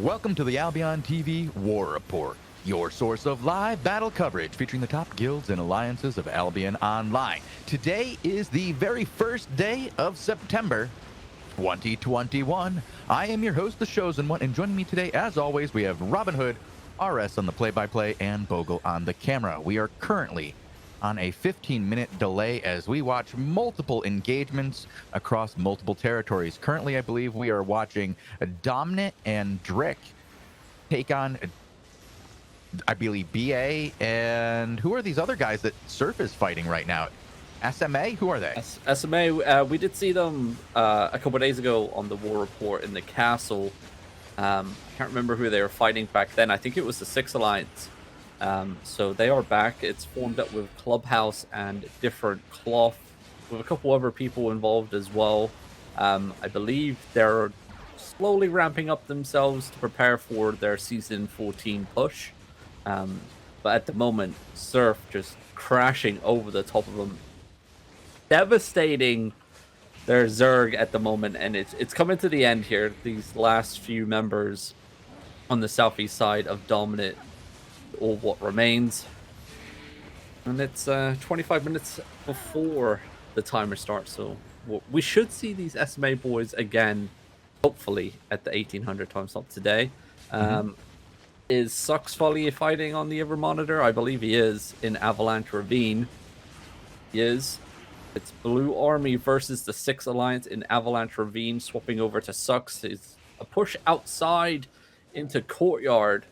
Welcome to the AlbionTV War Report, your source of live battle coverage featuring the top guilds and alliances of Albion Online. Today is the very first day of September 2021. I am your host, the Shozen One, and joining me today, as always, we have Robinhoodrs on the play-by-play and Bogul on the camera. We are currently on a 15-minute delay as we watch multiple engagements across multiple territories. Currently, I believe we are watching Dominant and Drick take on, I believe, BA, and who are these other guys that Surf is fighting right now? SMA? Who are they? SMA, we did see them a couple of days ago on the War Report in the castle. I can't remember who they were fighting back then. I think it was the Six Alliance. So they are back. It's formed up with Clubhouse and Different Cloth, with a couple other people involved as well. I believe they're slowly ramping up themselves to prepare for their Season 14 push. But at the moment, Surf just crashing over the top of them, devastating their Zerg at the moment, and it's coming to the end here. These last few members on the southeast side of Dominant, or what remains, and it's 25 minutes before the timer starts, so we should see these SMA boys again, hopefully at the 1800 time slot today. Is Sucks Folly fighting on the other monitor? I believe he is in Avalanche Ravine. He is. It's Blue Army versus the Six Alliance in Avalanche Ravine, swapping over to Sucks. It's a push outside into Courtyard.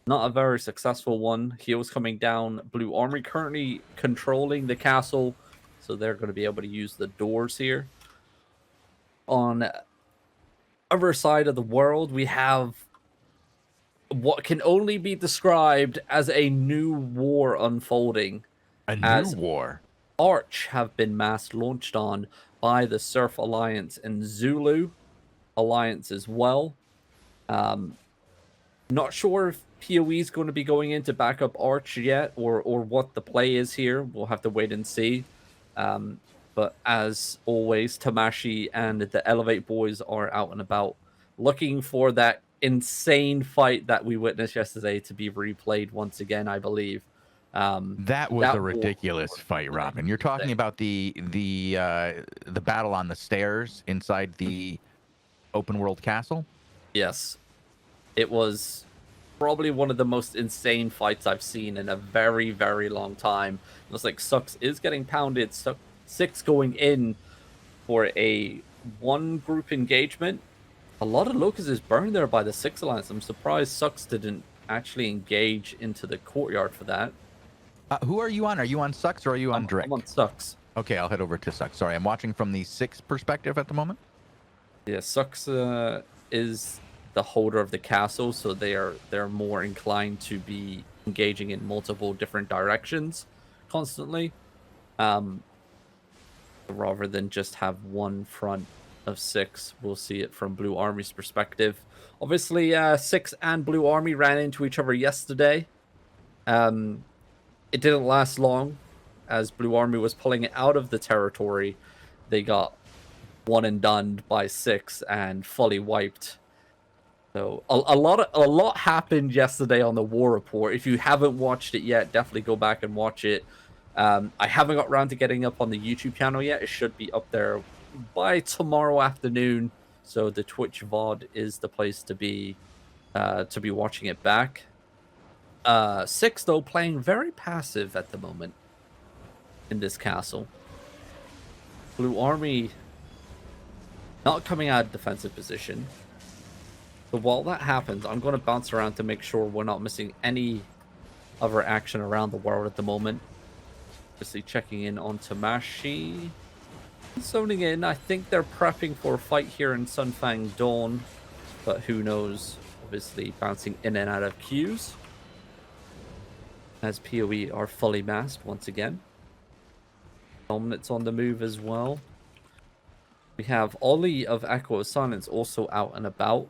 Not a very successful one. Heals coming down. Blue Army currently controlling the castle, so they're going to be able to use the doors here. On the other side of the world, we have what can only be described as a new war unfolding. A new war? Arch have been mass launched on by the Surf Alliance and Zulu Alliance as well. Not sure if PoE is going to be going in to back up Arch yet, or what the play is here. We'll have to wait and see. But as always, Tamashi and the Elevate boys are out and about, looking for that insane fight that we witnessed yesterday to be replayed once again, I believe. That was a ridiculous fight, Robin. You're talking about the battle on the stairs inside the open world castle? Yes. It was probably one of the most insane fights I've seen in a very, very long time. It looks like Sucks is getting pounded. Six going in for a one-group engagement. A lot of Locust is burned there by the Six Alliance. I'm surprised Sucks didn't actually engage into the courtyard for that. Who are you on? Are you on Sucks or are you on Drick? I'm on Sucks. Okay, I'll head over to Sucks. Sorry, I'm watching from the Six perspective at the moment. Yeah, Sucks is the holder of the castle, so they're more inclined to be engaging in multiple different directions constantly, rather than just have one front of Six. We'll see it from Blue Army's perspective. Obviously, Six and Blue Army ran into each other yesterday. It didn't last long, as Blue Army was pulling it out of the territory. They got one and done by Six and fully wiped. So a lot happened yesterday on the War Report. If you haven't watched it yet, definitely go back and watch it. I haven't got around to getting up on the YouTube channel yet. It should be up there by tomorrow afternoon. So the Twitch VOD is the place to be watching it back. Six, though, playing very passive at the moment in this castle. Blue Army not coming out of defensive position. So while that happens, I'm going to bounce around to make sure we're not missing any other action around the world at the moment. Obviously checking in on Tamashi. Zoning in, I think they're prepping for a fight here in Sunfang Dawn, but who knows? Obviously bouncing in and out of queues, as PoE are fully masked once again. Dominant's on the move as well. We have Ollie of Echo of Silence also out and about.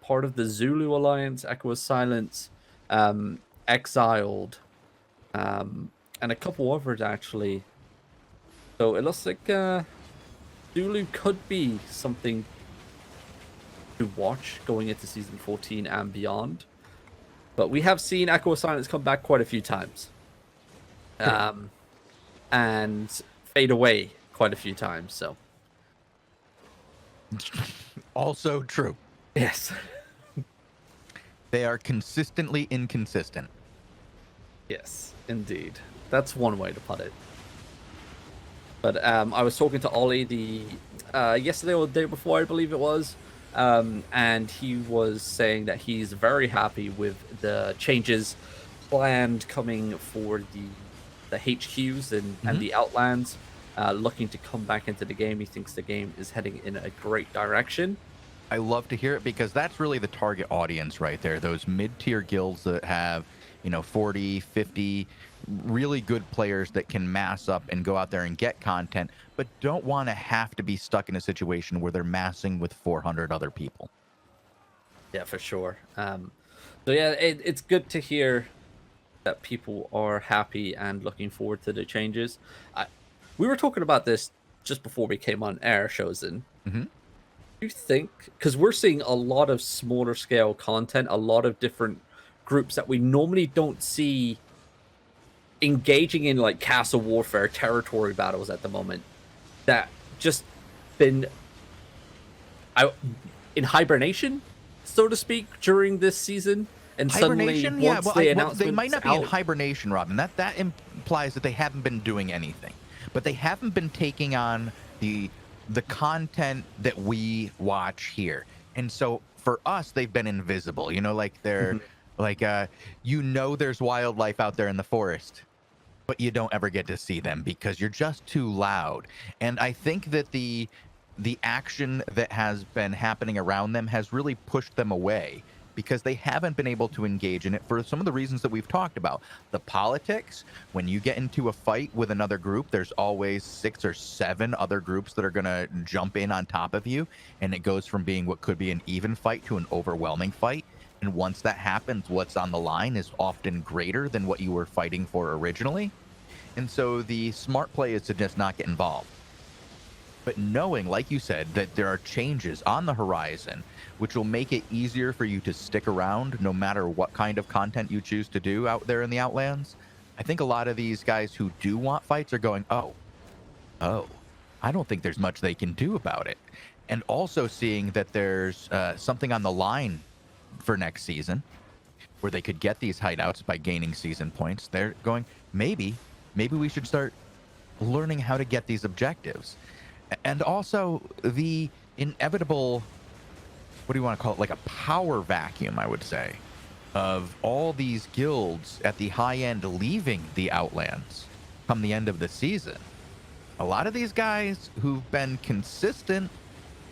Part of the Zulu Alliance, Echo of Silence, Exiled, and a couple others actually. So it looks like Zulu could be something to watch going into season 14 and beyond. But we have seen Echo of Silence come back quite a few times. And fade away quite a few times, so. Also true. Yes. They are consistently inconsistent. Yes, indeed. That's one way to put it. But I was talking to Ollie yesterday or the day before, I believe it was, and he was saying that he's very happy with the changes planned coming for the HQs and the Outlands, looking to come back into the game. He thinks the game is heading in a great direction. I love to hear it because that's really the target audience right there. Those mid-tier guilds that have, 40, 50 really good players that can mass up and go out there and get content, but don't want to have to be stuck in a situation where they're massing with 400 other people. Yeah, for sure. So yeah, it's good to hear that people are happy and looking forward to the changes. We were talking about this just before we came on air, Shozen. Mm-hmm. Do you think, because we're seeing a lot of smaller scale content, a lot of different groups that we normally don't see engaging in like castle warfare, territory battles at the moment, that just been out in hibernation, so to speak, during this season? And suddenly, once they might not be in hibernation, Robin. That implies that they haven't been doing anything, but they haven't been taking on the content that we watch here. And so for us, they've been invisible. Like they're there's wildlife out there in the forest, but you don't ever get to see them because you're just too loud. And I think that the action that has been happening around them has really pushed them away, because they haven't been able to engage in it for some of the reasons that we've talked about. The politics, when you get into a fight with another group, there's always 6 or 7 other groups that are going to jump in on top of you, and it goes from being what could be an even fight to an overwhelming fight. And once that happens, what's on the line is often greater than what you were fighting for originally. And so the smart play is to just not get involved. But knowing, like you said, that there are changes on the horizon, which will make it easier for you to stick around no matter what kind of content you choose to do out there in the Outlands, I think a lot of these guys who do want fights are going, oh, I don't think there's much they can do about it. And also seeing that there's something on the line for next season where they could get these hideouts by gaining season points. They're going, maybe we should start learning how to get these objectives. And also the inevitable, what do you want to call it, like a power vacuum, I would say, of all these guilds at the high end leaving the Outlands come the end of the season. A lot of these guys who've been consistent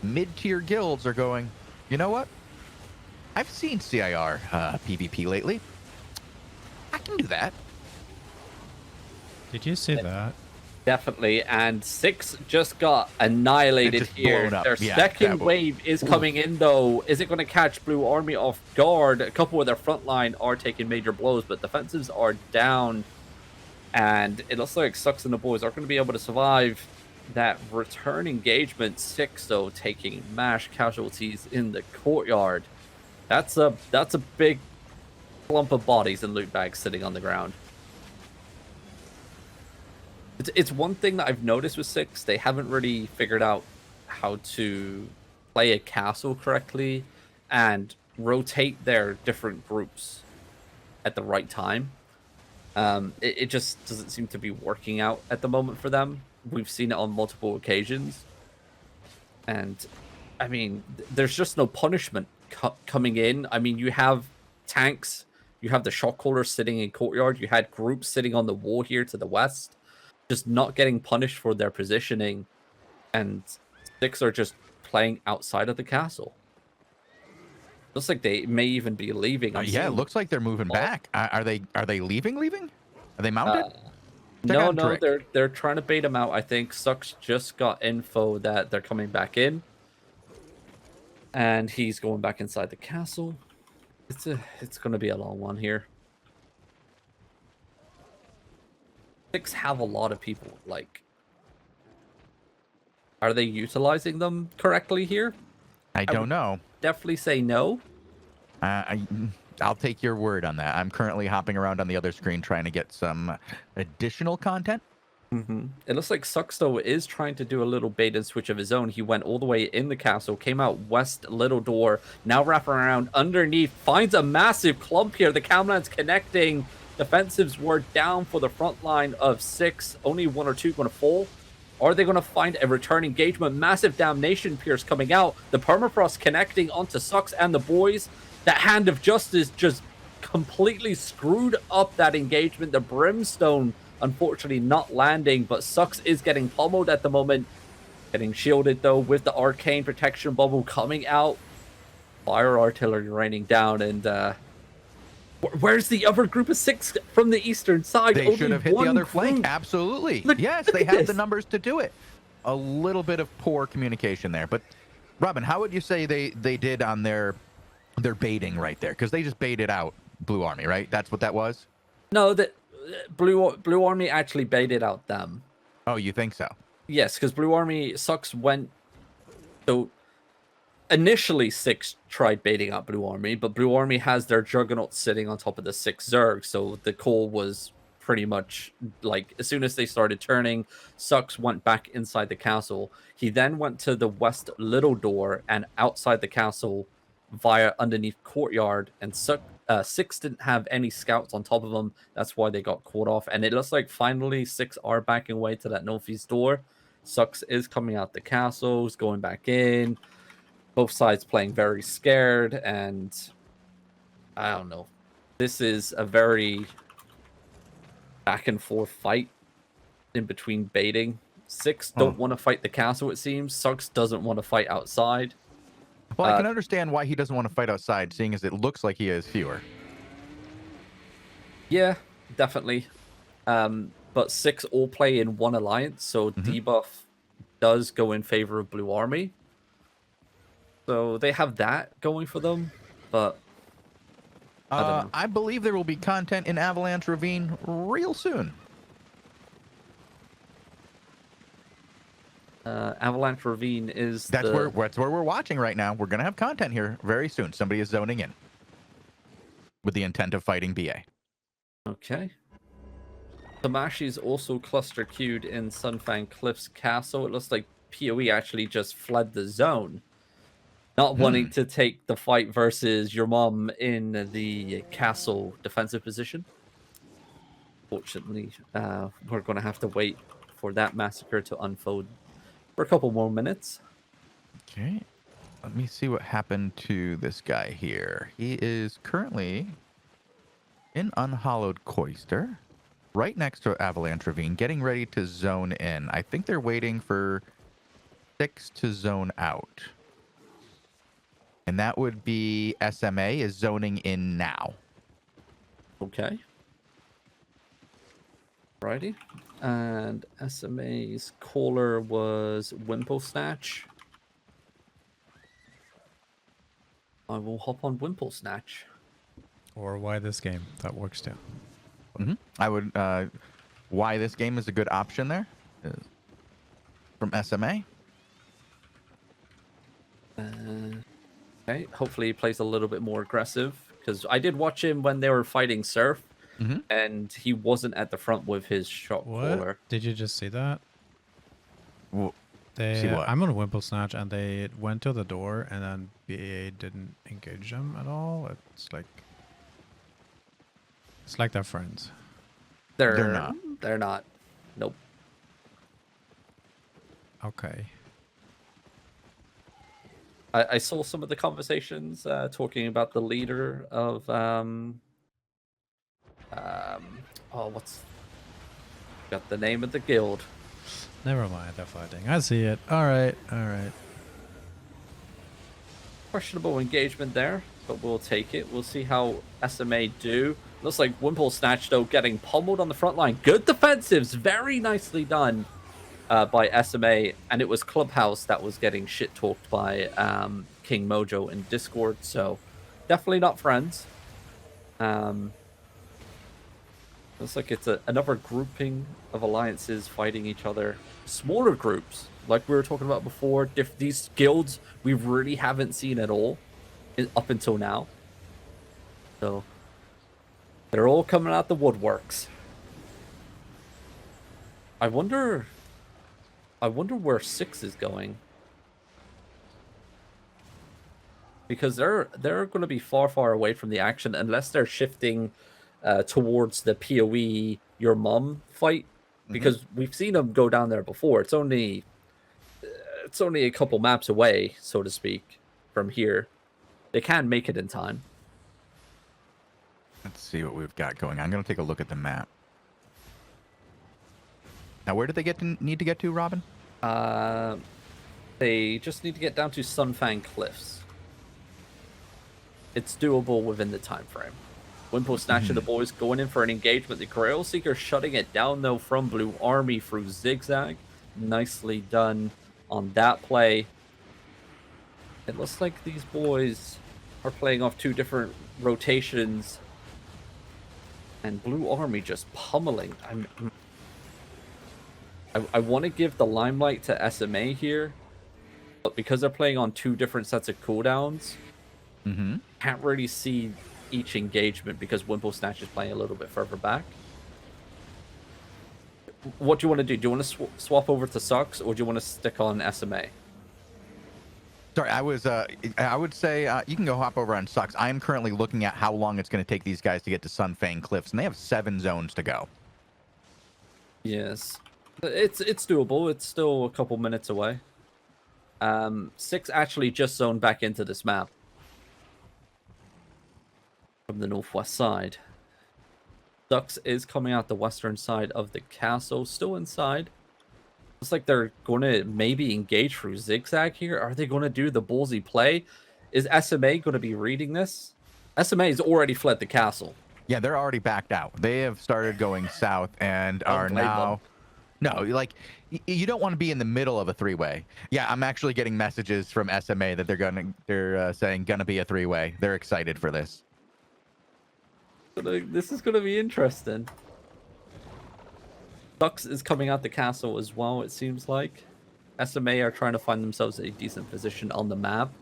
mid-tier guilds are going, you know what? I've seen CIR PvP lately. I can do that. Did you see that? Definitely, and 6 just got annihilated here. Their second wave is coming in, though. Is it going to catch Blue Army off guard? A couple of their front line are taking major blows, but defensives are down. And it looks like Sucks and the boys are going to be able to survive that return engagement. 6, though, taking mash casualties in the courtyard. That's a big clump of bodies and loot bags sitting on the ground. It's one thing that I've noticed with 6. They haven't really figured out how to play a castle correctly and rotate their different groups at the right time. It just doesn't seem to be working out at the moment for them. We've seen it on multiple occasions. And, I mean, there's just no punishment coming in. I mean, you have tanks. You have the shot callers sitting in courtyard. You had groups sitting on the wall here to the west, just not getting punished for their positioning, and 6 are just playing outside of the castle. Looks like they may even be leaving. Yeah, it looks like they're moving back. Are they leaving? Are they mounted? No, they're trying to bait them out. I think Sucks just got info that they're coming back in, and he's going back inside the castle. It's going to be a long one here. 6 have a lot of people. Like, are they utilizing them correctly here? I don't know. Definitely say no. I'll take your word on that. I'm currently hopping around on the other screen trying to get some additional content. It looks like Sux, though, is trying to do a little bait and switch of his own. He went all the way in the castle, came out west little door, now wrapping around underneath, finds a massive clump here. The Camlan's connecting. Defensives were down for the front line of 6. Only 1 or 2 going to fall. Are they going to find a return engagement? Massive Damnation Pierce coming out. The Permafrost connecting onto Sux and the boys. That Hand of Justice just completely screwed up that engagement. The Brimstone unfortunately not landing, but Sux is getting pummeled at the moment. Getting shielded, though, with the Arcane Protection Bubble coming out. Fire Artillery raining down, and where's the other group of 6 from the eastern side? They should have hit the other flank. Absolutely. Yes, they have the numbers to do it. A little bit of poor communication there. But, Robin, how would you say they did on their baiting right there? Because they just baited out Blue Army, right? That's what that was? No, that Blue Army actually baited out them. Oh, you think so? Yes, because Blue Army Sux went. So initially, 6 tried baiting out Blue Army, but Blue Army has their Juggernaut sitting on top of the 6 Zerg, so the call was pretty much like as soon as they started turning, Sux went back inside the castle. He then went to the west little door and outside the castle via underneath courtyard, and 6 didn't have any scouts on top of them. That's why they got caught off. And it looks like finally 6 are backing away to that northeast door. Sux is coming out the castles, going back in. Both sides playing very scared, and I don't know. This is a very back and forth fight in between baiting. 6 don't want to fight the castle, it seems. Sux doesn't want to fight outside. Well, I can understand why he doesn't want to fight outside, seeing as it looks like he has fewer. Yeah, definitely. But 6 all play in one alliance, so debuff does go in favor of Blue Army. So they have that going for them, but I don't know. I believe there will be content in Avalanche Ravine real soon. Avalanche Ravine is that's where we're watching right now. We're gonna have content here very soon. Somebody is zoning in with the intent of fighting BA. Okay. Tamashi's also cluster queued in Sunfang Cliffs Castle. It looks like PoE actually just fled the zone, not wanting to take the fight versus your mom in the castle defensive position. Fortunately, we're going to have to wait for that massacre to unfold for a couple more minutes. Okay. Let me see what happened to this guy here. He is currently in Unhallowed Cloister, right next to Avalanche Ravine, getting ready to zone in. I think they're waiting for 6 to zone out. And that would be SMA is zoning in now. Okay. Righty. And SMA's caller was Wimple Snatch. I will hop on Wimple Snatch. Or why this game? That works too. I would. Why this game is a good option there from SMA. Okay, hopefully he plays a little bit more aggressive, because I did watch him when they were fighting Surf, and he wasn't at the front with his shot caller. Did you just see that? Well, see what? I'm on Wimple Snatch, and they went to the door, and then BA didn't engage them at all. It's like they're friends. They're not. They're not. Nope. Okay. I saw some of the conversations talking about the leader of what's got the name of the guild. Never mind, they're fighting. I see it. All right. Questionable engagement there, but we'll take it. We'll see how SMA do. Looks like Wimple Snatch, though, getting pummeled on the front line. Good defensives, very nicely done by SMA, and it was Clubhouse that was getting shit-talked by King Mojo in Discord, so definitely not friends. Looks like it's another grouping of alliances fighting each other. Smaller groups, like we were talking about before, these guilds we really haven't seen at all up until now. So they're all coming out the woodworks. I wonder where 6 is going. Because they're going to be far away from the action unless they're shifting towards the PoE your mom fight. Because we've seen them go down there before. It's only a couple maps away, so to speak, from here. They can make it in time. Let's see what we've got going. I'm going to take a look at the map. Now, where did they need to get to, Robin? They just need to get down to Sunfang Cliffs. It's doable within the time frame. Wimple Snatch and the boys going in for an engagement. The Grail Seeker shutting it down, though, from Blue Army through Zigzag. Nicely done on that play. It looks like these boys are playing off 2 different rotations. And Blue Army just pummeling. I want to give the limelight to SMA here, but because they're playing on 2 different sets of cooldowns, can't really see each engagement because Wimple Snatch is playing a little bit further back. What do you want to do? Do you want to swap over to Sucks, or do you want to stick on SMA? Sorry, I would say you can go hop over on Sucks. I am currently looking at how long it's going to take these guys to get to Sunfang Cliffs, and they have 7 zones to go. Yes. It's doable. It's still a couple minutes away. 6 actually just zoned back into this map from the northwest side. Ducks is coming out the western side of the castle, still inside. Looks like they're going to maybe engage through Zigzag here. Are they going to do the ballsy play? Is SMA going to be reading this? SMA has already fled the castle. Yeah, they're already backed out. They have started going south and are now... No, like, you don't want to be in the middle of a 3-way. Yeah, I'm actually getting messages from SMA that they're saying gonna be a 3-way. They're excited for this. This is gonna be interesting. Ducks is coming out the castle as well, it seems like. SMA are trying to find themselves a decent position on the map.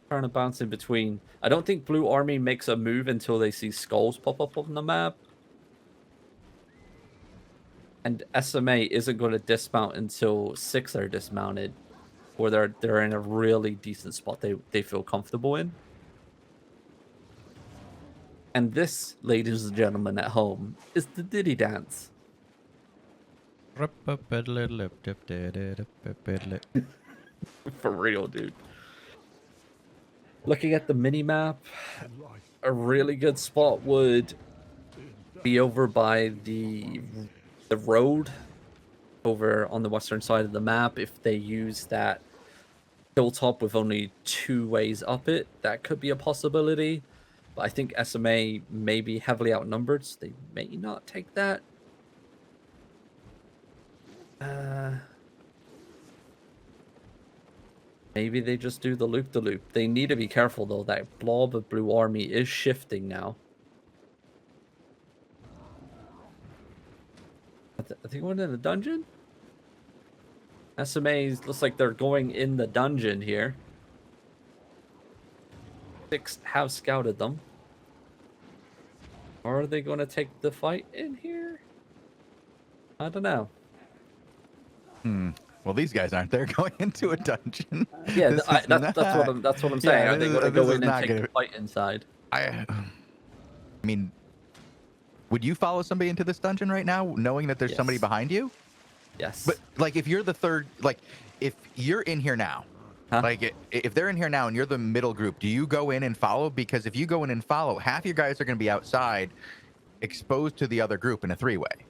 Trying to bounce in between. I don't think Blue Army makes a move until they see skulls pop up on the map. And SMA isn't going to dismount until 6 are dismounted, or they're in a really decent spot they feel comfortable in. And this, ladies and gentlemen at home, is the Diddy Dance. For real, dude. Looking at the mini-map, a really good spot would be over by the road over on the western side of the map. If they use that hilltop with only 2 ways up it, that could be a possibility. But I think SMA may be heavily outnumbered, so they may not take that. Maybe they just do the loop-de-loop. They need to be careful, though. That blob of Blue Army is shifting now. I think we're in the dungeon? SMAs looks like they're going in the dungeon here. 6 have scouted them. Or are they going to take the fight in here? I don't know. Well, these guys aren't. They're going into a dungeon. Yeah, that's what I'm saying. Are they going to go in and take the fight inside? I mean, would you follow somebody into this dungeon right now, knowing that there's somebody behind you? Yes. But like, if you're the third, like, if you're in here now, like, if they're in here now and you're the middle group, do you go in and follow? Because if you go in and follow, half your guys are going to be outside, exposed to the other group in a 3-way.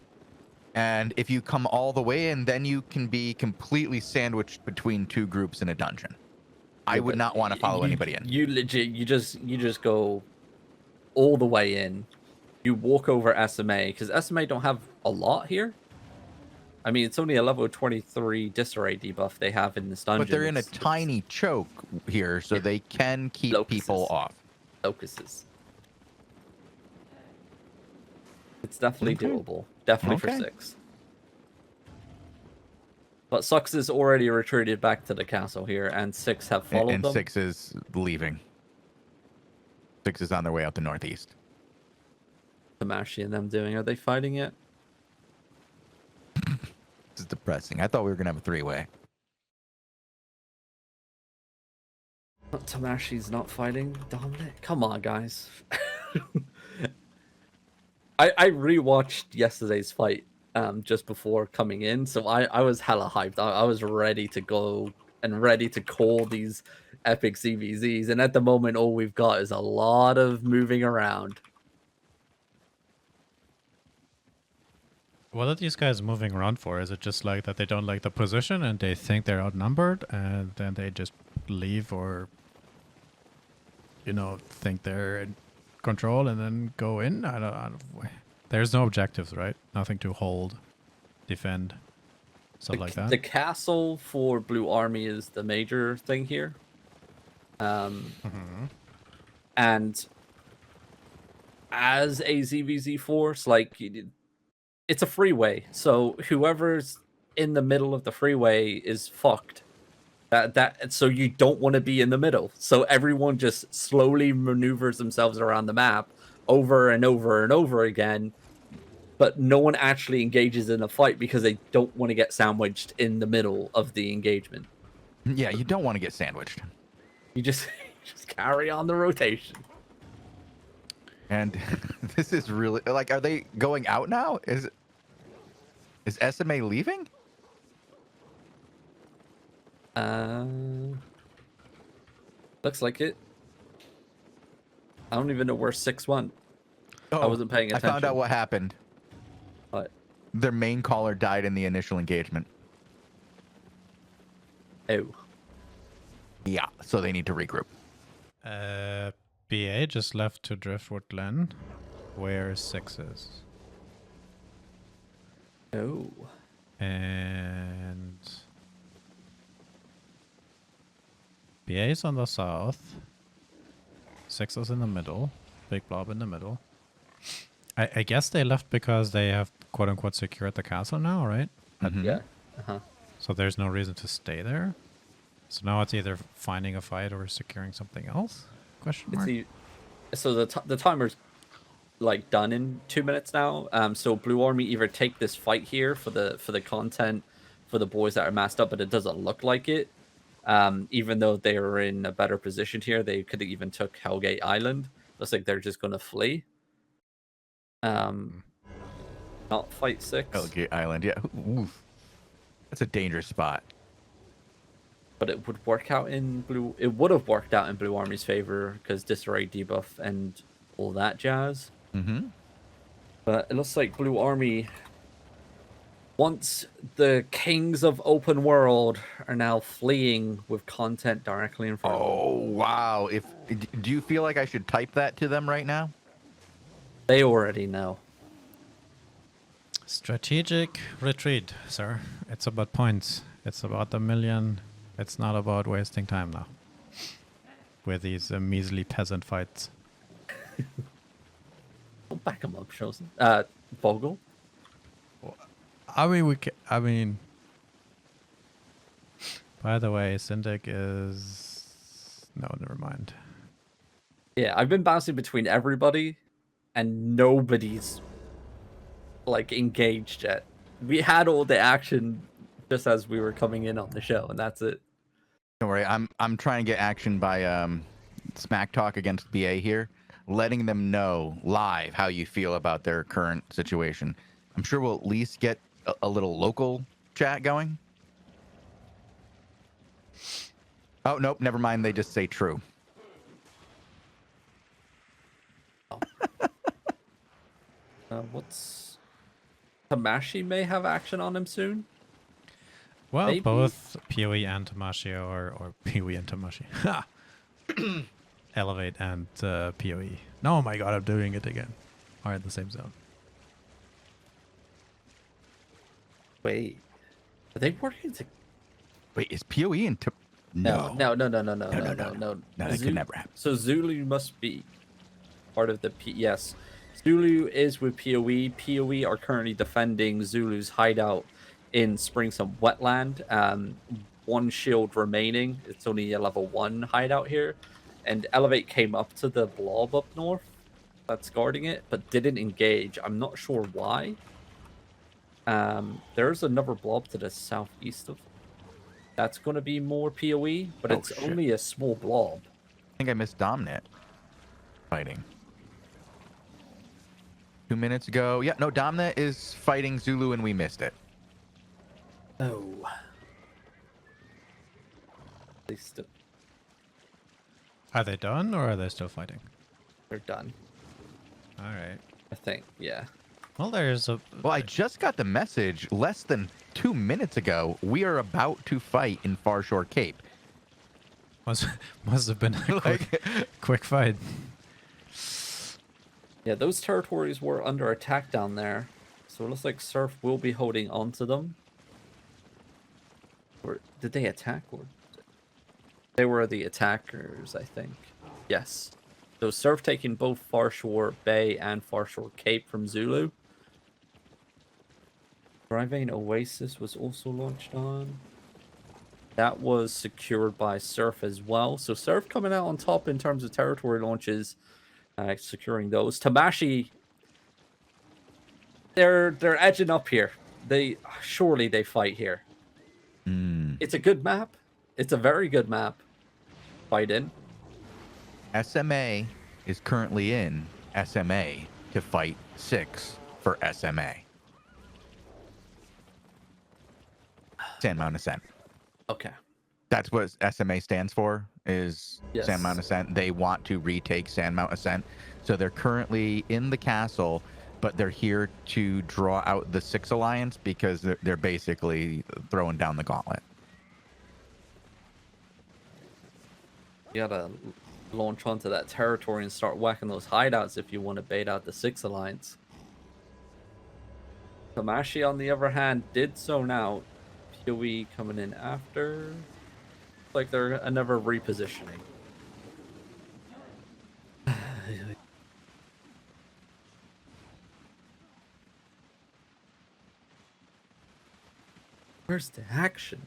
And if you come all the way in, then you can be completely sandwiched between 2 groups in a dungeon. I would not want to follow anybody in. You legit, you just go all the way in. You walk over SMA, because SMA don't have a lot here. I mean, it's only a level 23 disarray debuff they have in this dungeon. But they're in a tiny choke here, so they can keep people off. Locusts. It's definitely doable. Definitely for Okay. 6. But Sux is already retreated back to the castle here, and 6 have followed And them. 6 is leaving. 6 is on their way out the northeast. Tamashi and them doing. Are they fighting yet? This is depressing. I thought we were going to have a 3-way. Tamashi's not fighting Dominic. Come on, guys. I rewatched yesterday's fight just before coming in, so I was hella hyped. I was ready to go and ready to call these epic CVZs, and at the moment all we've got is a lot of moving around. What are these guys moving around for? Is it just like that they don't like the position and they think they're outnumbered and then they just leave, or, you know, think they're in control and then go in? I don't there's no objectives, right? Nothing to hold, defend, stuff like that. The castle for Blue Army is the major thing here. And as a ZVZ force, like, it's a freeway, so whoever's in the middle of the freeway is fucked. So you don't want to be in the middle. So everyone just slowly maneuvers themselves around the map over and over and over again, but no one actually engages in a fight because they don't want to get sandwiched in the middle of the engagement. Yeah, you don't want to get sandwiched. You just carry on the rotation. And this is really like, are they going out now? Is SMA leaving? Looks like it. I don't even know where 6 went. Oh, I wasn't paying attention. I found out what happened. What? Their main caller died in the initial engagement. Oh. Yeah, so they need to regroup. BA just left to Driftwood Glen, where 6 is. Oh. And BA is on the south. 6 is in the middle. Big blob in the middle. I guess they left because they have quote unquote secured the castle now, right? Yeah. Uh-huh. So there's no reason to stay there. So now it's either finding a fight or securing something else? Question mark. So the timer's like done in 2 minutes now. So Blue Army either take this fight here for the content for the boys that are masked up, but it doesn't look like it. Even though they are in a better position here, they could have even took Hellgate Island. Looks like they're just gonna flee. Not fight 6. Hellgate Island, yeah. Oof. That's a dangerous spot. But it would work out in Blue. It would have worked out in Blue Army's favor because disarray debuff and all that jazz. Mm-hmm. But it looks like Blue Army, once the kings of open world are now fleeing with content directly in front of them. Oh, wow. Do you feel like I should type that to them right now? They already know. Strategic retreat, sir. It's about points. It's about the million. It's not about wasting time now with these measly peasant fights. Don't back them up, Shozen. Bogul. I mean, by the way, Syndic is... No, never mind. Yeah, I've been bouncing between everybody, and nobody's like engaged yet. We had all the action just as we were coming in on the show, and that's it. Don't worry, I'm trying to get action by smack talk against BA here, letting them know live how you feel about their current situation. I'm sure we'll at least get a little local chat going. Oh, nope, never mind. They just say true. Oh. What's... Tamashi may have action on him soon? Well, Maybe. both PoE and Tamashi or PoE and Tamashi. Elevate and PoE. No, my god, I'm doing it again. Are in the same zone. Wait. Are they working together? Wait, is PoE and No. No, That could never happen. So Zulu must be part of the yes. Zulu is with PoE. PoE are currently defending Zulu's hideout in Springsome Wetland. One shield remaining. It's only a level 1 hideout here. And Elevate came up to the blob up north that's guarding it, but didn't engage. I'm not sure why. There's another blob to the southeast of. That's going to be more PoE, but it's only a small blob. I think I missed Domnet fighting 2 minutes ago. Yeah, no, Domnet is fighting Zulu and we missed it. Oh. They still... Are they done or are they still fighting? They're done. All right. I think, yeah. Well, there's a. Well, I just got the message less than 2 minutes ago. We are about to fight in Far Shore Cape. Must have been a quick fight. Yeah, those territories were under attack down there. So it looks like Surf will be holding on to them. Or did they attack? Or they were the attackers, I think. Yes. So Surf taking both Far Shore Bay and Far Shore Cape from Zulu. Driving Oasis was also launched on. That was secured by Surf as well. So Surf coming out on top in terms of territory launches, securing those. Tamashi, they're edging up here. They fight here. It's a good map. It's a very good map. Fight in. SMA is currently in SMA to fight 6 for SMA. Sandmount Ascent. Okay. That's what SMA stands for, is Yes. Sandmount Ascent. They want to retake Sandmount Ascent. So they're currently in the castle, but they're here to draw out the 6 Alliance because they're basically throwing down the gauntlet. You gotta launch onto that territory and start whacking those hideouts if you want to bait out the 6 Alliance. Tamashi, on the other hand, did so now. PoE coming in after. Like they're another repositioning. Where's the action?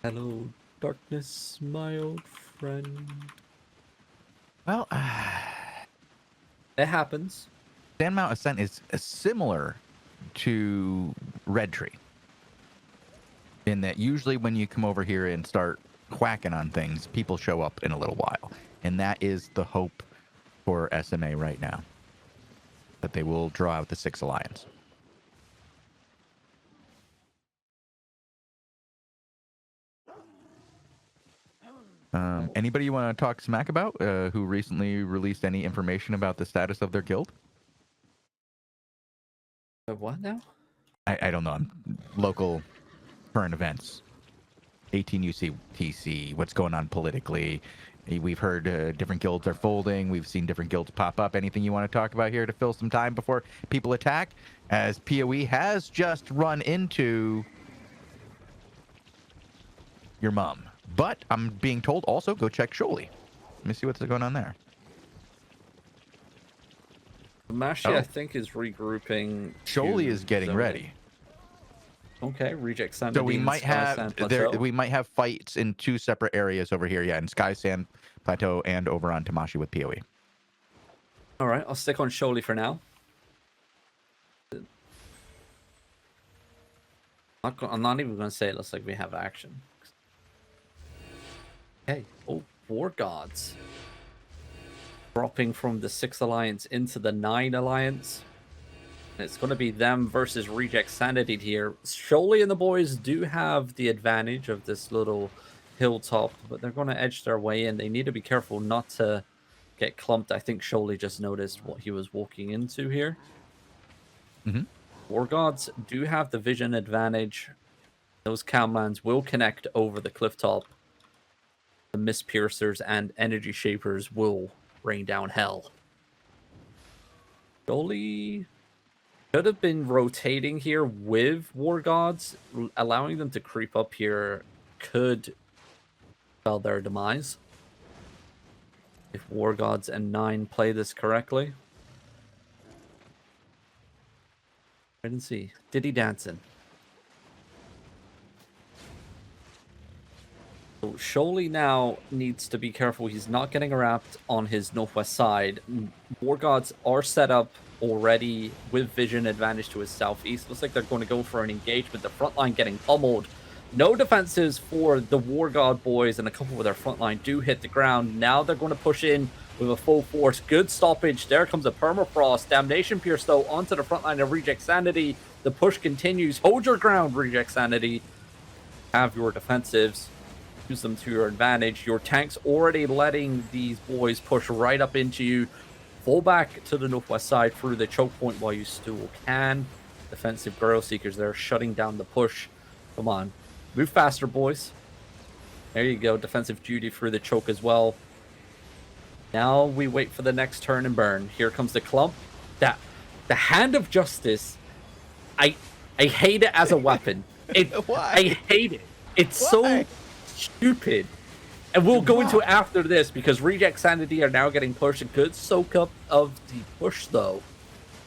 Hello, darkness, my old friend. Well, It happens. Sandmount Ascent is similar to Red Tree in that usually when you come over here and start whacking on things, people show up in a little while. And that is the hope for SMA right now. That they will draw out the 6 Alliance. Anybody you want to talk smack about who recently released any information about the status of their guild? What now? I don't know. Local current events. 18 UCTC, what's going on politically. We've heard different guilds are folding. We've seen different guilds pop up. Anything you want to talk about here to fill some time before people attack? As PoE has just run into your mom. But I'm being told also go check Shoali. Let me see what's going on there. Mashi, I think, is regrouping. Shoali is getting Zoe. ready. Okay, reject Sanity. So we might have fights in 2 separate areas over here, yeah, in Sky Sand Plateau and over on Tamashi with PoE. All right, I'll stick on Shoali for now. I'm not even going to say it looks like we have action. Okay. Oh, War Gods. Dropping from the 6 Alliance into the 9 Alliance. It's going to be them versus Reject Sanity here. Shoali and the boys do have the advantage of this little hilltop, but they're going to edge their way in. They need to be careful not to get clumped. I think Shoali just noticed what he was walking into here. War Gods do have the vision advantage. Those Camlands will connect over the cliff top. The Mist Piercers and Energy Shapers will rain down hell. Shoali could have been rotating here with War Gods. Allowing them to creep up here could spell their demise. If War Gods and 9 play this correctly. Wait and see. Diddy dancing. So Sholey now needs to be careful. He's not getting wrapped on his northwest side. War Gods are set up already with vision advantage to his southeast. Looks like they're going to go for an engagement. The front line getting pummeled. No defenses for the War God boys, and a couple of their front line do hit the ground. Now they're going to push in with a full force. Good stoppage. There comes a permafrost. Damnation Pierce, though, onto the front line of Reject Sanity. The push continues. Hold your ground, Reject Sanity. Have your defensives. Use them to your advantage. Your tank's already letting these boys push right up into you. Fall back to the northwest side through the choke point while you still can. Defensive Girl Seekers there shutting down the push. Come on. Move faster, boys. There you go. Defensive duty through the choke as well. Now we wait for the next turn and burn. Here comes the clump. The Hand of Justice. I hate it as a weapon. Why? I hate it. It's Why? so stupid. And we'll go into it after this because Reject Sanity are now getting pushed. A good soak up of the push, though.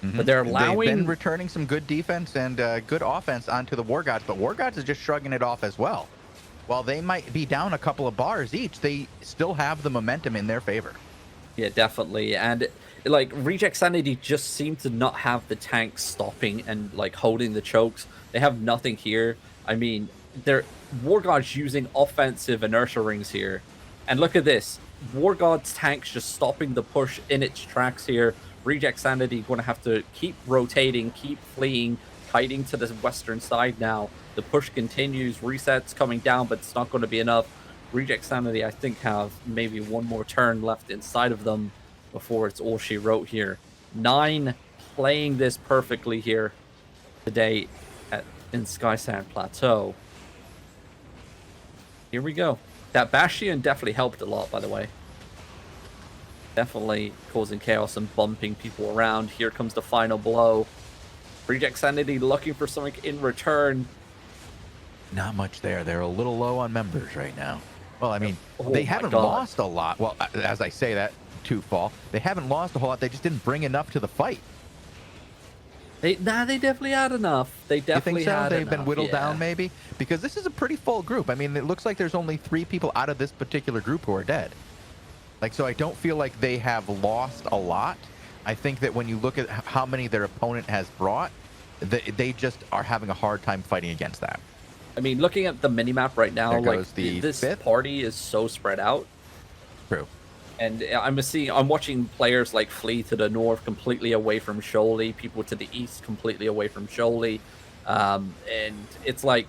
But they're allowing... They've been returning some good defense and good offense onto the War Gods, but War Gods is just shrugging it off as well. While they might be down a couple of bars each, they still have the momentum in their favor. Yeah, definitely. And like Reject Sanity just seem to not have the tanks stopping and like holding the chokes. They have nothing here. I mean, they're War Gods using offensive inertia rings here. And look at this. War God's tanks just stopping the push in its tracks here. Reject Sanity going to have to keep rotating, keep fleeing, kiting to the western side now. The push continues, resets coming down, but it's not going to be enough. Reject Sanity, I think, have maybe one more turn left inside of them before it's all she wrote here. 9 playing this perfectly here today in Skysand Plateau. Here we go. That Bastion definitely helped a lot, by the way. Definitely causing chaos and bumping people around. Here comes the final blow. Reject Sanity looking for something in return. Not much there. They're a little low on members right now. Well, I mean, Oh they my haven't God. lost a lot. Well, as I say that, to fall, they haven't lost a whole lot. They just didn't bring enough to the fight. They definitely had enough. They You definitely think so? had They've enough, been whittled yeah. down, maybe? Because this is a pretty full group. I mean, it looks like there's only 3 people out of this particular group who are dead. Like, so I don't feel like they have lost a lot. I think that when you look at how many their opponent has brought, they just are having a hard time fighting against that. I mean, looking at the minimap right now, There like goes the this 5th. party is so spread out. True. And I'm watching players like flee to the north, completely away from Sholey. People to the east, completely away from Sholey. And it's like,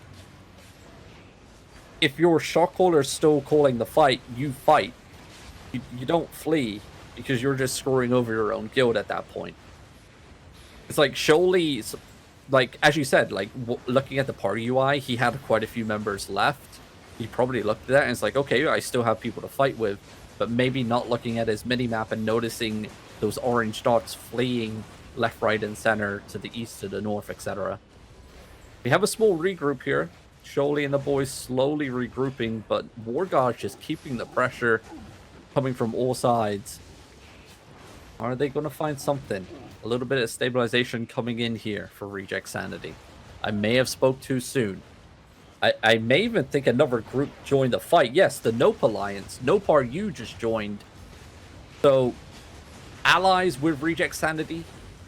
if your shot caller's still calling the fight, you fight. You don't flee because you're just screwing over your own guild at that point. It's like Sholey's, like as you said, like looking at the party UI, he had quite a few members left. He probably looked at that and it's like, okay, I still have people to fight with. But maybe not looking at his minimap and noticing those orange dots fleeing left, right, and center to the east, to the north, etc. We have a small regroup here. Sholey and the boys slowly regrouping, but War God just keeping the pressure coming from all sides. Are they going to find something? A little bit of stabilization coming in here for Reject Sanity. I may have spoke too soon. I may even think another group joined the fight. Yes, the Nope Alliance. Nope RU just joined. So, allies with Reject Sanity.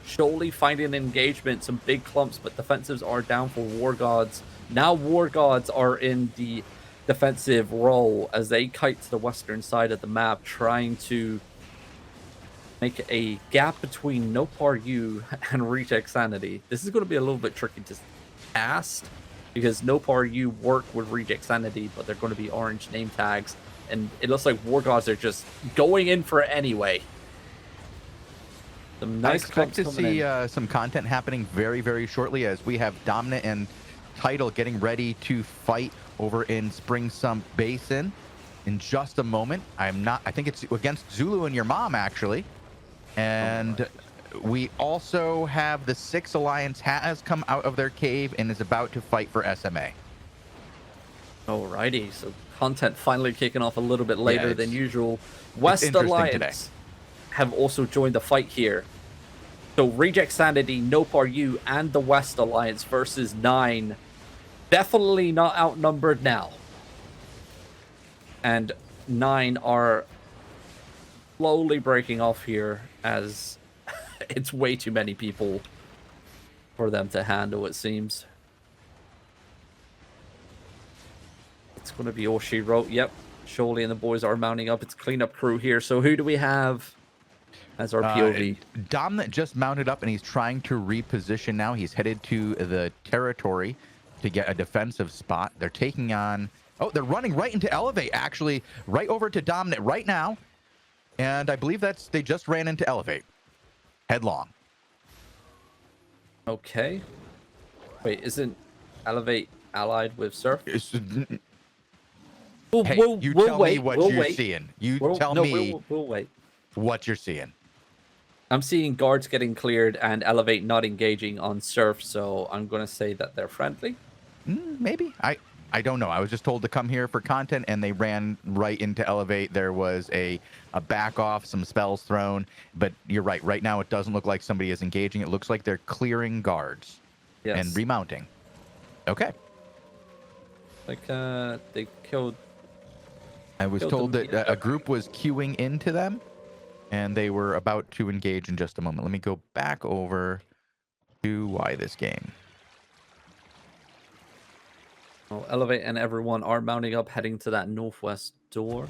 Sholey finding an engagement. Some big clumps, but defensives are down for War Gods. Now War Gods are in the defensive role as they kite to the western side of the map, trying to make a gap between Nope RU and Reject Sanity. This is going to be a little bit tricky to cast, because Nope RU work with Reject Sanity, but they're going to be orange name tags, and it looks like War Gods are just going in for it anyway. Some I nice expect clumps to coming see in. some content happening very, very shortly as we have Dominant and Title getting ready to fight over in Spring Sump Basin in just a moment. I think it's against Zulu and your mom, actually. And we also have the 6 Alliance has come out of their cave and is about to fight for SMA. Alrighty, so content finally kicking off a little bit later than it's- usual. West interesting today. Alliance have also joined the fight here. So Reject Sanity, Nope Are You, and the West Alliance versus 9. Definitely not outnumbered now. And 9 are slowly breaking off here as it's way too many people for them to handle, it seems. It's going to be all she wrote. Yep. Surely and the boys are mounting up. It's cleanup crew here. So who do we have as our POV? Dom that just mounted up and he's trying to reposition now. He's headed to the territory to get a defensive spot. They're taking on... Oh, they're running right into Elevate, actually. Right over to Dominant right now. And I believe they just ran into Elevate. Headlong. Okay. Wait, isn't Elevate allied with Surf? Hey, We'll tell wait, me what we'll you're wait. seeing. You We'll- tell no, me we'll wait. what you're seeing. I'm seeing guards getting cleared and Elevate not engaging on Surf, so I'm going to say that they're friendly. Maybe. I don't know. I was just told to come here for content, and they ran right into Elevate. There was a back off, some spells thrown. But you're right. Right now, it doesn't look like somebody is engaging. It looks like they're clearing guards and remounting. Okay. Like, they killed... I was told that a group was queuing into them, and they were about to engage in just a moment. Let me go back over to why this game. Oh, Elevate and everyone are mounting up, heading to that northwest door.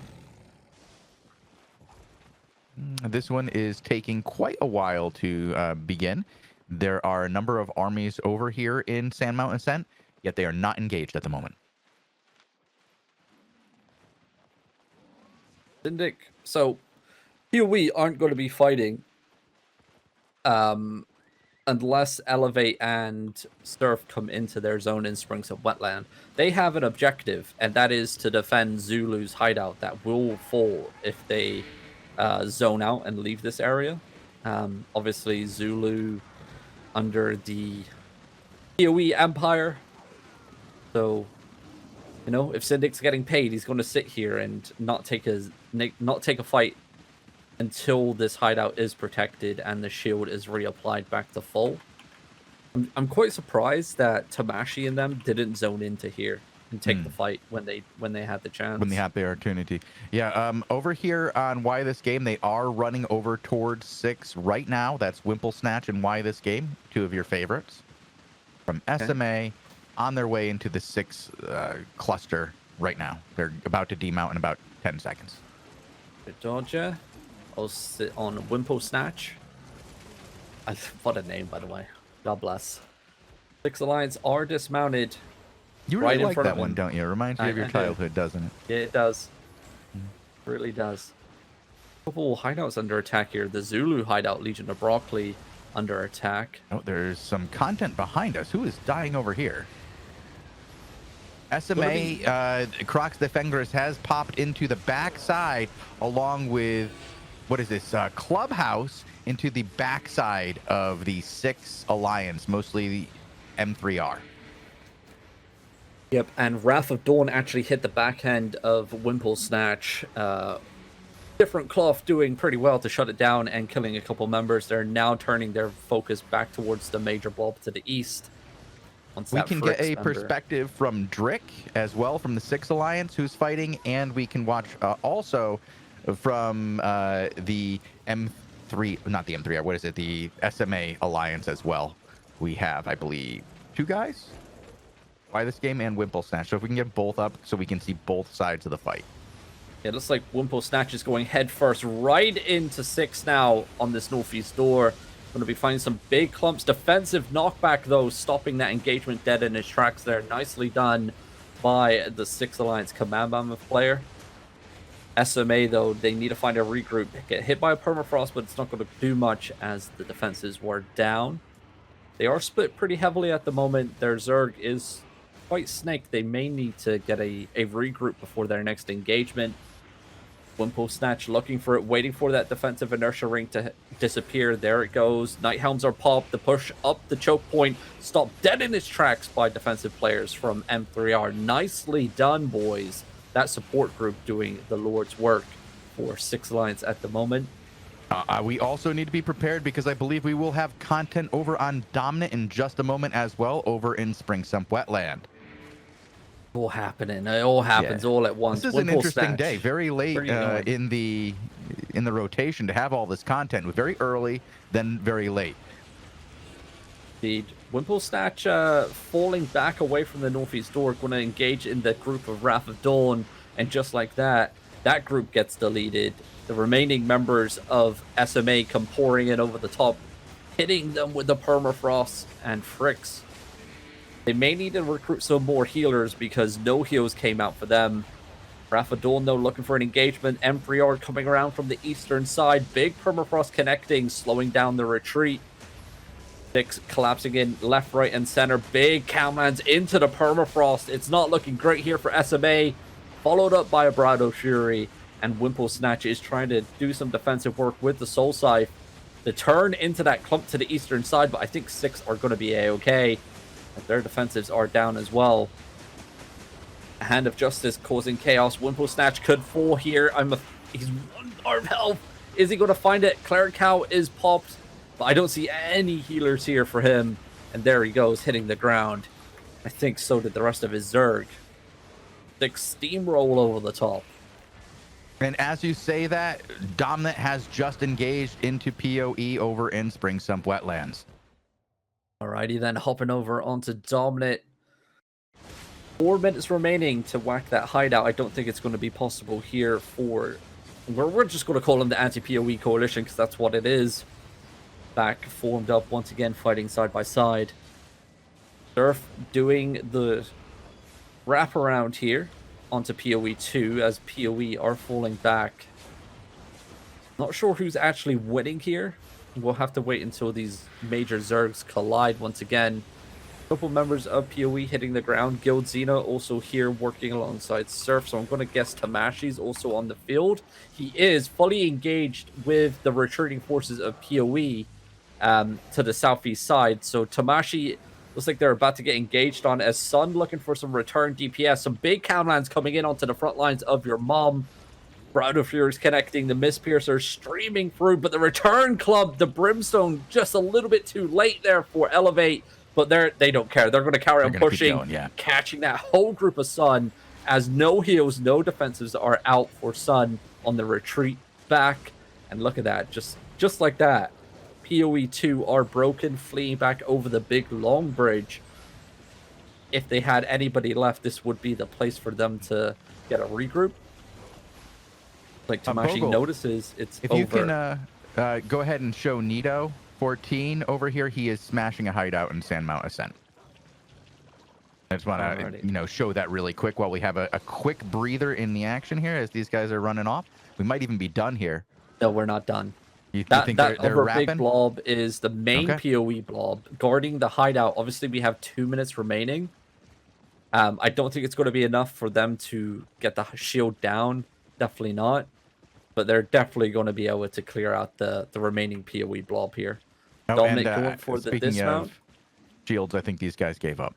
This one is taking quite a while to begin. There are a number of armies over here in Sand Mountain Ascent, yet they are not engaged at the moment. Syndic, so here we aren't going to be fighting unless Elevate and Surf come into their zone in Springs of Wetland. They have an objective, and that is to defend Zulu's hideout that will fall if they zone out and leave this area. Obviously, Zulu under the PoE Empire. So, you know, if Syndic's getting paid, he's going to sit here and not take a fight until this hideout is protected and the shield is reapplied back to full. I'm quite surprised that Tamashi and them didn't zone into here and take the fight when they had the chance. When they had the opportunity. Yeah, over here on Why This Game, they are running over towards 6 right now. That's Wimple Snatch and Why This Game, 2 of your favorites. From SMA, on their way into the 6 cluster right now. They're about to demount in about 10 seconds. Dodger. I'll sit on Wimple Snatch. What a name, by the way. God bless. 6 Alliance are dismounted. You really right in like front that of one, him. don't you? It reminds you of your I do. childhood, doesn't it? Yeah, it does. Really does. Couple hideouts under attack here. The Zulu hideout, Legion of Broccoli, under attack. Oh, there's some content behind us. Who is dying over here? SMA, Crocs the Fengris has popped into the backside along with, what is this, Clubhouse into the backside of the 6 Alliance, mostly the M3R. Yep, and Wrath of Dawn actually hit the back end of Wimple Snatch. Different Cloth doing pretty well to shut it down and killing a couple members. They're now turning their focus back towards the major blob to the east. We can get a perspective from Drick as well, from the 6 Alliance who's fighting, and we can watch also from the M3, not the M3R, what is it, the SMA Alliance as well. We have, I believe, 2 guys? Why This Game and Wimple Snatch. So if we can get both up so we can see both sides of the fight. Yeah, it looks like Wimple Snatch is going head first right into 6 now on this northeast door. Going to be finding some big clumps. Defensive knockback, though, stopping that engagement dead in its tracks there. Nicely done by the 6 Alliance Command Mammoth player. SMA, though, they need to find a regroup. Get hit by a permafrost, but it's not going to do much as the defenses were down. They are split pretty heavily at the moment. Their Zerg is quite snaked. They may need to get a regroup before their next engagement. Wimple Snatch looking for it, waiting for that defensive inertia ring to disappear. There it goes. Night Helms are popped. The push up the choke point stopped dead in its tracks by defensive players from M3R. Nicely done, boys. That support group doing the Lord's work for Six Alliance at the moment. We also need to be prepared because I believe we will have content over on Dominant in just a moment as well over in Spring Sump Wetland. All happening. It all happens all at once. This is Wimple an interesting Snatch. day. Very late in the rotation to have all this content. Very early, then very late. Indeed. Wimple Snatch falling back away from the northeast door, going to engage in the group of Wrath of Dawn, and just like that, that group gets deleted. The remaining members of SMA come pouring in over the top, hitting them with the permafrost and fricks. They may need to recruit some more healers because no heals came out for them. Wrath of Dawn, though, looking for an engagement. M3R coming around from the eastern side. Big permafrost connecting, slowing down the retreat. Six collapsing in left, right, and center. Big Camlands into the permafrost. It's not looking great here for SMA. Followed up by a Brado Fury. And Wimple Snatch is trying to do some defensive work with the Soul Scythe to turn into that clump to the eastern side. But I think Six are going to be A-okay. Their defensives are down as well. Hand of Justice causing chaos. Wimple Snatch could fall here. He's 1 bar of health. Is he going to find it? Cleric Cow is popped. But I don't see any healers here for him. And there he goes, hitting the ground. I think so did the rest of his Zerg. Six steamroll over the top. And as you say that, Dominant has just engaged into PoE over in Spring Sump Wetlands. Alrighty then, hopping over onto Dominant. 4 minutes remaining to whack that hideout. I don't think it's going to be possible here for... We're just going to call them the Anti-PoE Coalition because that's what it is. Back formed up once again, fighting side by side. Surf doing the wraparound here onto PoE 2 as PoE are falling back. Not sure who's actually winning here. We'll have to wait until these major Zergs collide once again. A couple members of PoE hitting the ground. Guild Xena also here working alongside Surf. So I'm going to guess Tamashi's also on the field. He is fully engaged with the retreating forces of PoE to the southeast side. So Tamashi looks like they're about to get engaged on as Sun looking for some return DPS. Some big Camlands coming in onto the front lines of your mom. Brado Furies connecting, the Mist Piercers streaming through, but the return club, the Brimstone, just a little bit too late there for Elevate, but they don't care. They're going to carry on pushing, catching that whole group of Sun as no heals, no defensives are out for Sun on the retreat back. And look at that, just like that. PoE 2 are broken, fleeing back over the big long bridge. If they had anybody left, this would be the place for them to get a regroup. Like Tamashi Bogul, notices it's if over. you can go ahead and show Nito 14 over here, he is smashing a hideout in Sandmount Ascent. I just want to show that really quick while we have a quick breather in the action here as these guys are running off. We might even be done here. No, we're not done. You think they're other wrapping? big blob is the main PoE blob guarding the hideout. Obviously, we have 2 minutes remaining. I don't think it's going to be enough for them to get the shield down. Definitely not. But they're definitely going to be able to clear out the remaining PoE blob here. Dominant going for the dismount. Shields, I think these guys gave up.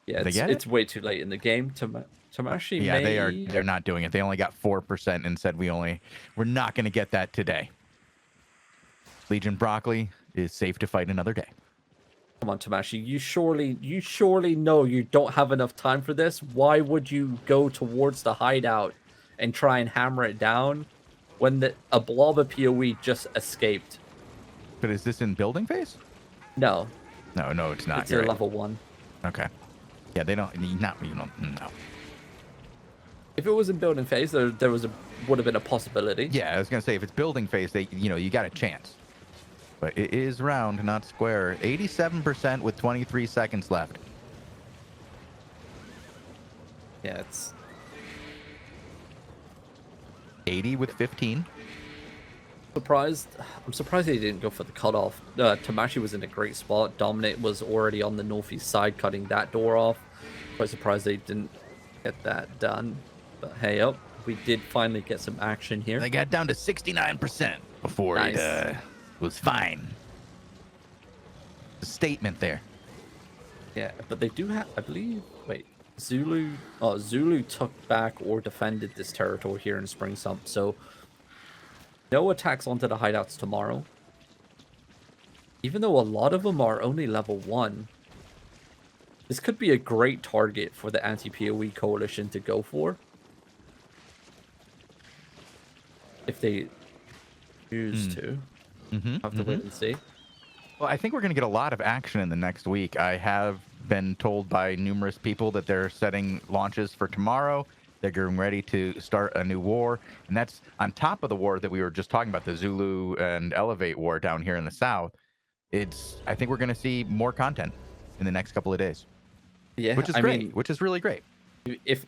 Yeah, it's way too late in the game. Tamashi they're not doing it. They only got 4% and said we're not going to get that today. Legion Broccoli is safe to fight another day. Come on, Tamashi. You surely know you don't have enough time for this. Why would you go towards the hideout and try and hammer it down when a blob of PoE just escaped? But is this in building phase? No. No, it's not. It's a level 1. Okay. Yeah, they don't. No. If it was in building phase, there would have been a possibility. Yeah, I was gonna say if it's building phase, you got a chance. But it is round, not square. 87% with 23 seconds left. Yeah, it's 80 with 15. I'm surprised they didn't go for the cutoff. Tamashi was in a great spot. Dominate was already on the northeast side, cutting that door off. Quite surprised they didn't get that done. But hey, we did finally get some action here. They got down to 69% before Nice. it was fine. The statement there. Yeah, but they do have, I believe, wait, Zulu took back or defended this territory here in Spring Sump, so no attacks onto the hideouts tomorrow. Even though a lot of them are only level 1, this could be a great target for the anti-PoE coalition to go for. If they choose to. Have to wait and see. Well, I think we're going to get a lot of action in the next week. I have been told by numerous people that they're setting launches for tomorrow. They're getting ready to start a new war. And that's on top of the war that we were just talking about, the Zulu and Elevate war down here in the south. I think we're going to see more content in the next couple of days. Yeah, which is great, which is really great. If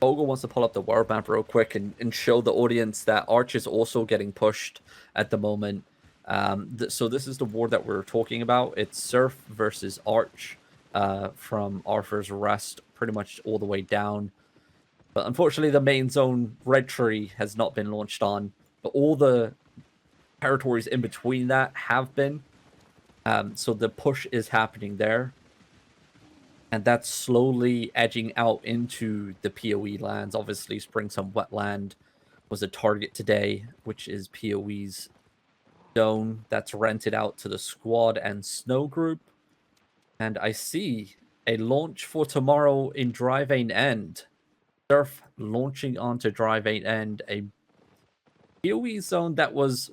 Bogul wants to pull up the world map real quick and show the audience that Arch is also getting pushed at the moment. So this is the war that we're talking about. It's Surf versus Arch from Arthur's Rest, pretty much all the way down. But unfortunately, the main zone, Red Tree, has not been launched on. But all the territories in between that have been. So the push is happening there. And that's slowly edging out into the PoE lands. Obviously, Spring Sun Wetland was a target today, which is PoE's zone that's rented out to the Squad and Snow Group. And I see a launch for tomorrow in Dry Vein End. Surf launching onto Dry Vein End, a PoE zone that was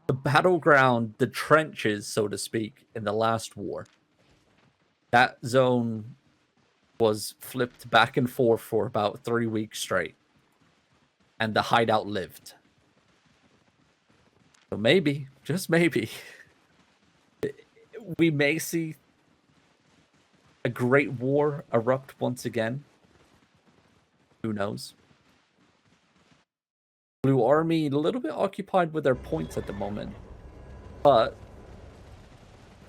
the battleground, the trenches, so to speak, in the last war. That zone was flipped back and forth for about 3 weeks straight. And the hideout lived. So maybe, just maybe, we may see a great war erupt once again. Who knows? Blue Army, a little bit occupied with their points at the moment. But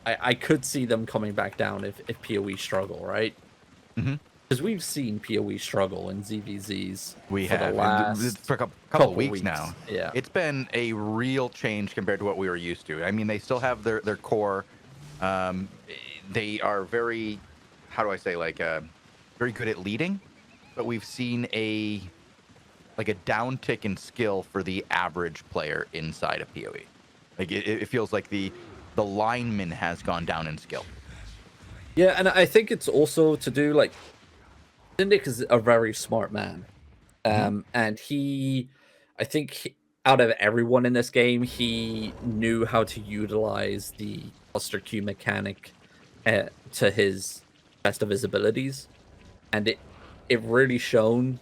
I could see them coming back down if PoE struggle, right? Because we've seen PoE struggle in ZVZs for a couple of weeks now. Yeah, it's been a real change compared to what we were used to. I mean, they still have their core. They are very, how do I say, very good at leading, but we've seen a downtick in skill for the average player inside of PoE. Like it feels like the lineman has gone down in skill. Yeah, and I think it's also to do Syndic is a very smart man, and I think out of everyone in this game, he knew how to utilize the cluster queue mechanic to his best of his abilities, and it really shown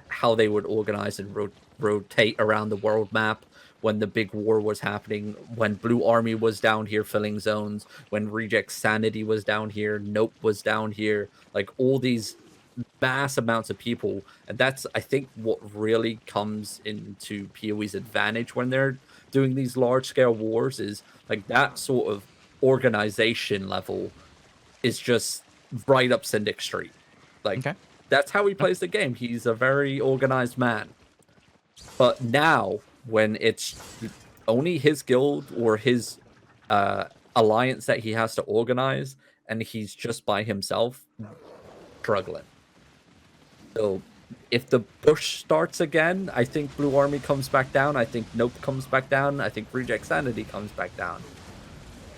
how they would organize and rotate around the world map when the big war was happening, when Blue Army was down here filling zones, when Reject Sanity was down here, Nope was down here, all these mass amounts of people. And that's, I think, what really comes into PoE's advantage when they're doing these large-scale wars is, that sort of organization level is just right up Syndic Street. Okay. That's how he plays the game. He's a very organized man. But now, when it's only his guild or his alliance that he has to organize, and he's just by himself, struggling. So if the push starts again, I think Blue Army comes back down. I think Nope comes back down. I think Reject Sanity comes back down.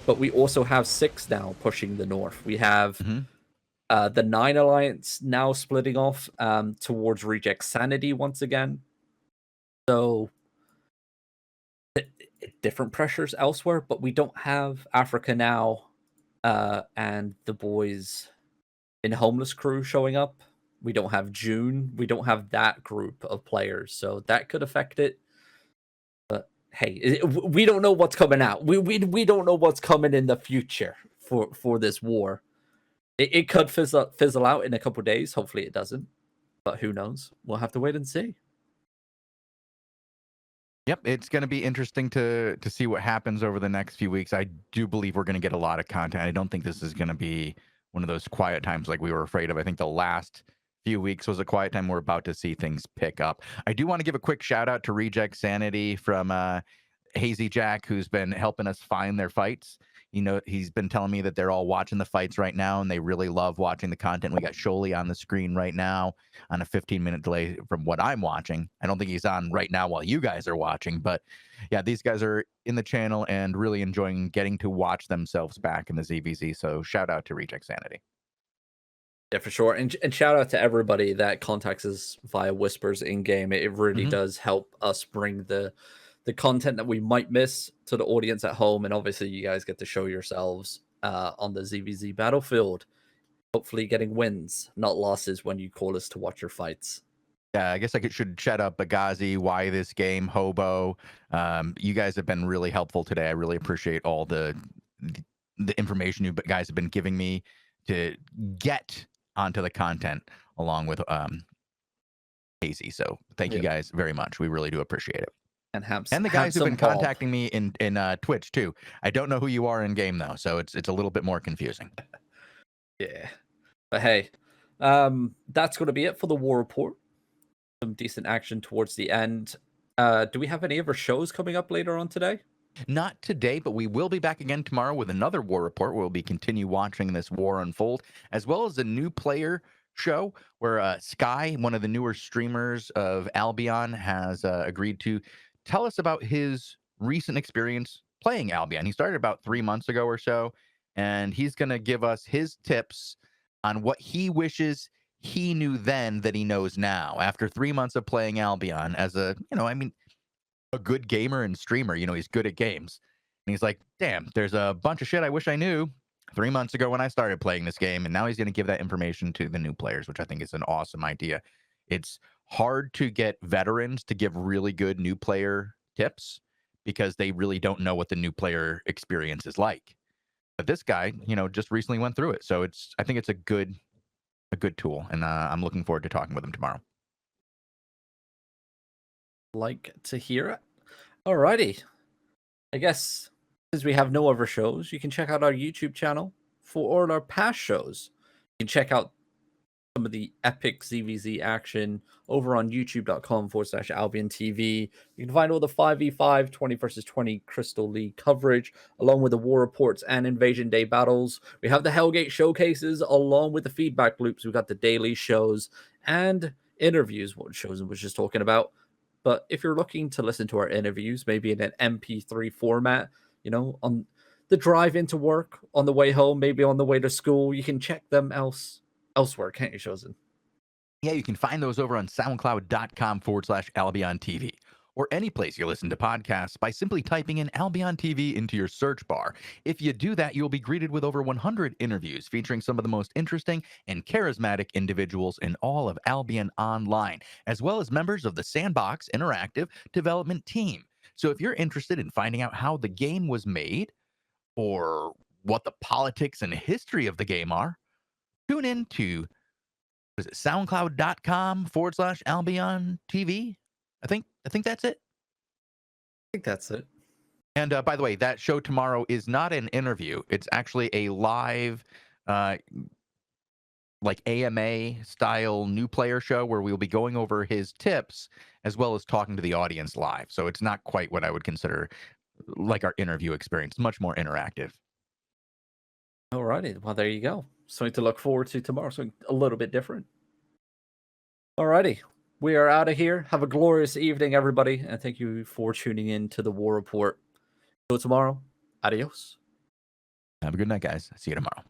But we also have 6 now pushing the north. We have the 9 alliance now splitting off towards Reject Sanity once again. So different pressures elsewhere, but we don't have Africa now and the boys in Homeless Crew showing up. We don't have June. We don't have that group of players, so that could affect it. But hey, we don't know what's coming out. We don't know what's coming in the future for this war. It could fizzle out in a couple of days. Hopefully it doesn't, but who knows? We'll have to wait and see. Yep, it's going to be interesting to see what happens over the next few weeks. I do believe we're going to get a lot of content. I don't think this is going to be one of those quiet times like we were afraid of. I think the last few weeks was a quiet time. We're about to see things pick up. I do want to give a quick shout out to Reject Sanity from Hazy Jack, who's been helping us find their fights. You know, he's been telling me that they're all watching the fights right now, and they really love watching the content. We got Sholy on the screen right now on a 15-minute delay from what I'm watching. I don't think he's on right now while you guys are watching, but yeah, these guys are in the channel and really enjoying getting to watch themselves back in the ZVZ. So shout out to Reject Sanity. Yeah, for sure. And shout out to everybody that contacts us via whispers in game. It really does help us bring the content that we might miss to the audience at home. And obviously you guys get to show yourselves on the ZVZ battlefield, hopefully getting wins, not losses when you call us to watch your fights. Yeah, I guess I should shout out Bagazi, Why This Game, Hobo. You guys have been really helpful today. I really appreciate all the information you guys have been giving me to get onto the content along with Hazy. So thank you guys very much. We really do appreciate it. And the guys who've been contacting me in Twitch too. I don't know who you are in game though, so it's a little bit more confusing. Yeah, but hey, that's going to be it for the War Report. Some decent action towards the end. Do we have any other shows coming up later on today? Not today, but we will be back again tomorrow with another War Report. We'll be continue watching this war unfold, as well as a new player show where Sky, one of the newer streamers of Albion, has agreed to tell us about his recent experience playing Albion. He started about 3 months ago or so, and he's going to give us his tips on what he wishes he knew then that he knows now. After 3 months of playing Albion as a good gamer and streamer, he's good at games. And he's like, damn, there's a bunch of shit I wish I knew 3 months ago when I started playing this game. And now he's going to give that information to the new players, which I think is an awesome idea. It's hard to get veterans to give really good new player tips because they really don't know what the new player experience is like. But this guy, just recently went through it. So I think it's a good tool. And I'm looking forward to talking with him tomorrow. Like to hear it. Alrighty. I guess since we have no other shows, you can check out our YouTube channel for all our past shows. You can check out some of the epic ZVZ action over on youtube.com/AlbionTV. You can find all the 5v5, 20 versus 20 Crystal League coverage, along with the War Reports and Invasion Day battles. We have the Hellgate showcases, along with the feedback loops. We've got the daily shows and interviews, what Shozen was just talking about. But if you're looking to listen to our interviews, maybe in an MP3 format, on the drive into work, on the way home, maybe on the way to school, you can check them elsewhere, can't you, Shozen? Yeah, you can find those over on soundcloud.com/AlbionTV or any place you listen to podcasts by simply typing in Albion TV into your search bar. If you do that, you'll be greeted with over 100 interviews featuring some of the most interesting and charismatic individuals in all of Albion Online, as well as members of the Sandbox Interactive Development Team. So if you're interested in finding out how the game was made or what the politics and history of the game are, tune in to soundcloud.com/AlbionTV. I think that's it. I think that's it. And by the way, that show tomorrow is not an interview. It's actually a live, like AMA style new player show where we'll be going over his tips as well as talking to the audience live. So it's not quite what I would consider like our interview experience. Much more interactive. Alrighty, well there you go. Something to look forward to tomorrow. Something a little bit different. Alrighty. We are out of here. Have a glorious evening, everybody, and thank you for tuning in to the War Report. Till tomorrow, adios. Have a good night, guys. See you tomorrow.